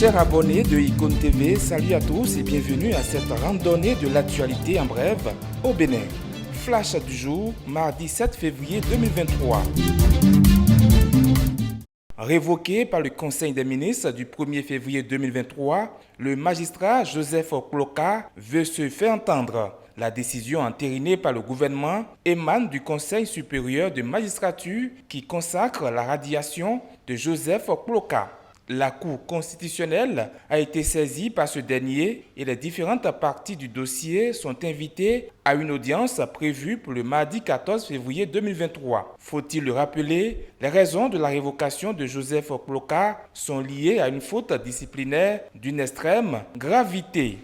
Chers abonnés de Icône TV, salut à tous et bienvenue à cette randonnée de l'actualité en bref au Bénin. Flash du jour, mardi 7 février 2023. Révoqué par le Conseil des ministres du 1er février 2023, le magistrat Joseph Okloka veut se faire entendre. La décision entérinée par le gouvernement émane du Conseil supérieur de magistrature qui consacre la radiation de Joseph Okloka. La Cour constitutionnelle a été saisie par ce dernier et les différentes parties du dossier sont invitées à une audience prévue pour le mardi 14 février 2023. Faut-il le rappeler, les raisons de la révocation de Joseph Okloka sont liées à une faute disciplinaire d'une extrême gravité.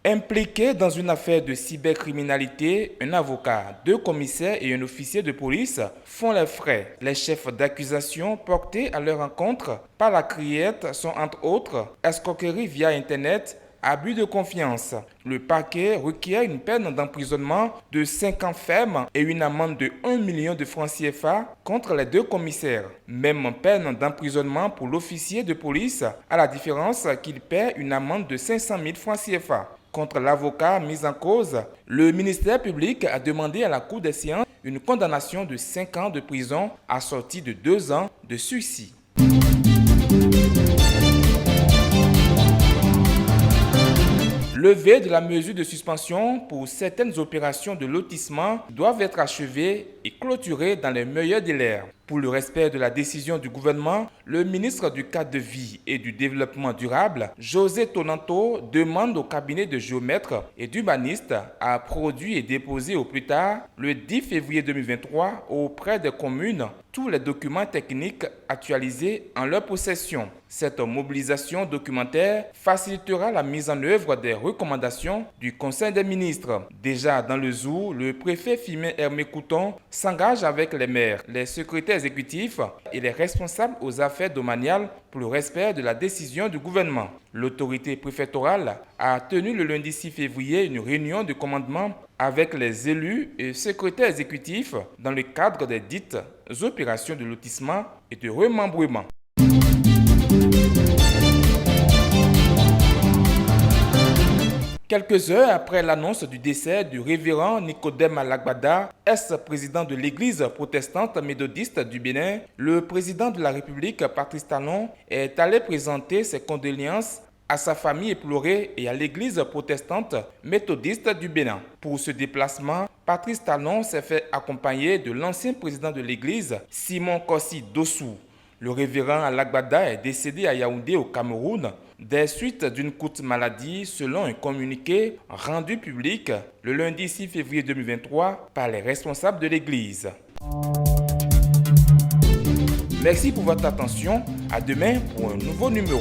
Impliqué dans une affaire de cybercriminalité, un avocat, 2 commissaires et un officier de police font les frais. Les chefs d'accusation portés à leur encontre par la criette sont entre autres escroquerie via Internet, abus de confiance. Le parquet requiert une peine d'emprisonnement de 5 ans ferme et une amende de 1 million de francs CFA contre les 2 commissaires. Même peine d'emprisonnement pour l'officier de police, à la différence qu'il paie une amende de 500 000 francs CFA. Contre l'avocat mis en cause, le ministère public a demandé à la Cour des sciences une condamnation de 5 ans de prison assortie de 2 ans de sursis. Levée de la mesure de suspension pour certaines opérations de lotissement doivent être achevées et clôturées dans les meilleurs délais. Pour le respect de la décision du gouvernement, le ministre du Cadre de vie et du Développement durable, José Tonanto, demande au cabinet de géomètres et d'urbanistes à produire et déposer au plus tard le 10 février 2023 auprès des communes tous les documents techniques actualisés en leur possession. Cette mobilisation documentaire facilitera la mise en œuvre des recommandations du Conseil des ministres. Déjà dans le Zou, le préfet Firmin Hermé Couton s'engage avec les maires, les secrétaires exécutifs et les responsables aux affaires domaniales pour le respect de la décision du gouvernement. L'autorité préfectorale a tenu le lundi 6 février une réunion de commandement avec les élus et secrétaires exécutifs dans le cadre des dites opérations de lotissement et de remembrement. Quelques heures après l'annonce du décès du révérend Nicodème Alagbada, ex-président de l'église protestante méthodiste du Bénin, le président de la République, Patrice Talon, est allé présenter ses condoléances à sa famille éplorée et à l'église protestante méthodiste du Bénin. Pour ce déplacement, Patrice Talon s'est fait accompagner de l'ancien président de l'église, Simon Kossi Dossou. Le révérend Alagbada est décédé à Yaoundé au Cameroun des suites d'une courte maladie selon un communiqué rendu public le lundi 6 février 2023 par les responsables de l'église. Merci pour votre attention. À demain pour un nouveau numéro.